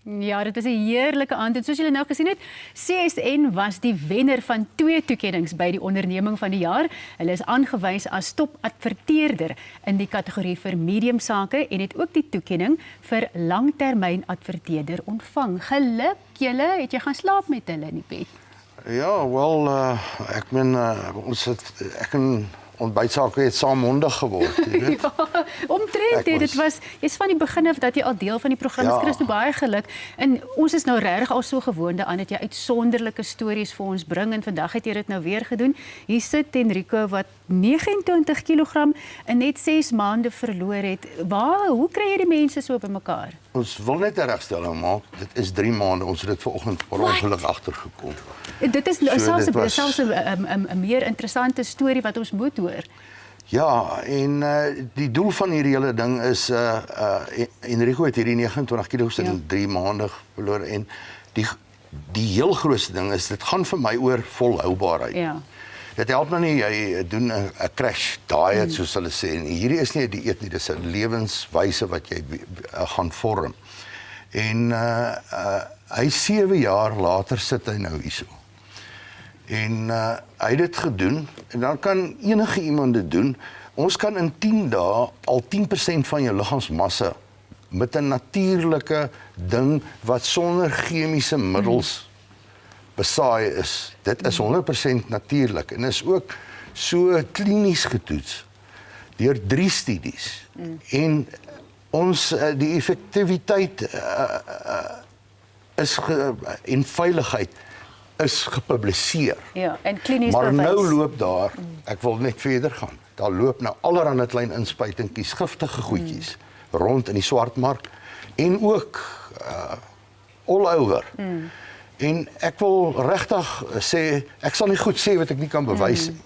Ja, dit was 'n heerlike aand en soos julle nou gesien het, CSN was die wenner van 2 toekennings by die onderneming van die jaar. Hulle is aangewys as topadverteerder in die kategorie vir medium sake en het ook die toekenning vir langtermyn adverteerder ontvang. Geluk julle, het jy gaan slaap met hulle in die bed? Ja, wel, ek meen, ek en ontbytsake het saammondig geword, jy weet. Ja, omtrent, dit was, jy's van die begin af dat jy al deel van die program is, Christo, baie geluk. En ons is nou regtig al so gewoond aan dat jy uitsonderlike stories vir ons bring en vandag het jy dit nou weer gedoen. Hier sit Enrico wat 29 kg in net 6 maande verloor het. Hoe kry jy die mense so bymekaar? Ons wil net 'n regstelling maak. Dit is 3 maande. Ons het dit vanoggend per ongeluk agtergekom. Dit is selfs 'n meer interessante storie wat ons moet hoor. Ja, en die doel van hierdie hele ding is Enrico het hierdie 29 kg in 3 maande verloor en die heel grootste ding is dit gaan vir my oor volhoubaarheid. Ja. Dit help nou nie jy doen 'n crash diet soos hulle sê en hierdie is nie 'n dieet nie, dis 'n lewenswyse wat jy gaan vorm. En hy 7 jaar later sit hy nou hierso. En hy het dit gedoen en dan kan enige iemand dit doen. Ons kan in 10 dae al 10% van jou liggaamsmassa met 'n natuurlike ding wat sonder chemiese middels besaai is. Dit is 100% natuurlik en is ook so klinies getoets deur 3 studies. En ons die effektiwiteit en veiligheid is gepubliseer. Ja, en klinies maar bewys. Nou loop daar, ek wil net verder gaan. Daar loop nou allerhande klein inspuitingkies, giftige goedjies rond in die swartmark en ook all over. En ek wil regtig sê, ek sal nie goed sê wat ek nie kan bewys nie.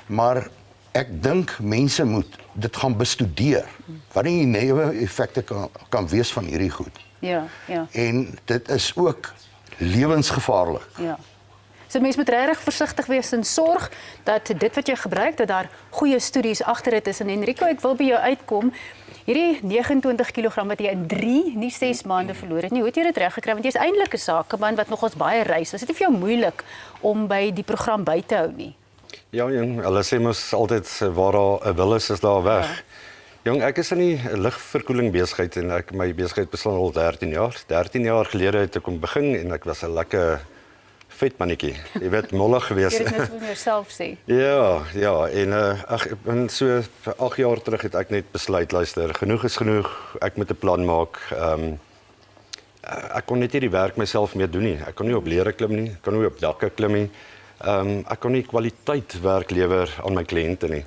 Maar ek dink mense moet dit gaan bestudeer. Wat die neeweffekte kan wees van hierdie goed. Ja. En dit is ook lewensgevaarlik. Ja. So mense moet regtig versigtig wees en sorg dat dit wat jy gebruik, dat daar goeie studies agter dit is. En Enrico, ek wil by jou uitkom. Hierdie 29 kg wat jy in 3, nie 6 maande verloor het nie. Hoe het jy dit reg gekry? Want jy is eintlik 'n sakeman wat nogals baie reis. Is dit nie vir jou moeilik om by die program by te hou nie? Ja, jong, hulle sê mos altyd waar daar 'n wil is daar weg. Ja. Jong, ek is in die ligverkoeling besigheid en my besigheid bestaan al 13 jaar. 13 jaar gelede het ek kom begin en ek was 'n lekker vet mannetjie. Jy weet, mollig geweest. Jy het net vir jouself sê. Ja, en so 8 jaar terug het ek net besluit, luister, genoeg is genoeg. Ek moet 'n plan maak. Ek kon net nie die werk myself meer doen nie. Ek kon nie op lere klim nie, ek kon nie op dakke klim nie. Ek kon nie kwaliteit werk lewer aan my kliënte nie.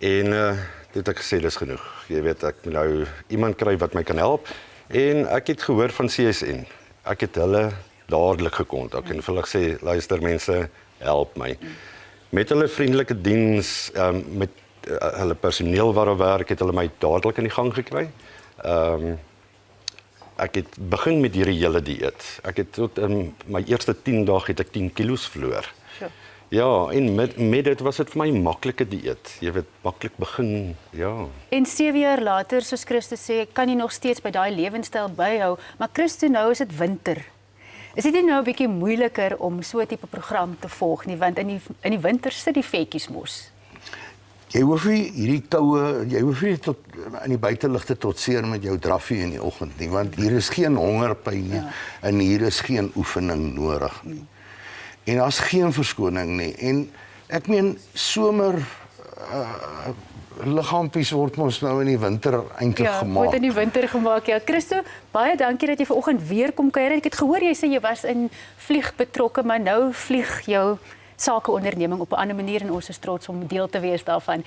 En dit ek gesê dis genoeg. Jy weet, ek moet nou iemand kry wat my kan help. En ek het gehoor van CSN. Ek het hulle dadelik gekontak en vir hulle gesê, luister mense, help my. Met hulle vriendelike diens, met hulle personeel waar hulle werk, het hulle my dadelik in die gang gekry. Ek het begin met hierdie hele dieet. Ek het tot in my eerste 10 dae het ek 10 kilos verloor. Sure. Ja, en met dit was dit vir my 'n maklike dieet. Jy weet, maklik begin, ja. En 7 jaar later, soos Christo sê, kan jy nog steeds by daai lewenstyl byhou, maar Christo, nou is dit winter. Is dit nie nou 'n bietjie moeiliker om so 'n tipe program te volg nie, want in die winter sit die vetjies mos. Jy hoef nie hierdie koue, jy hoef nie tot in die buitelug te trotseer met jou draffie in die oggend nie, want hier is geen hongerpyn nie en hier is geen oefening nodig nie. En daar's geen verskoning nie. En ek meen somer liggaampies word ons nou in die winter eintlik gemaak. Ja, word in die winter gemaak. Ja, Christo, baie dankie dat jy vanoggend weer kom kuier. Ek het gehoor jy sê jy was in vlieg betrokke, maar nou vlieg jou sakeonderneming op 'n ander manier en ons is trots om deel te wees daarvan.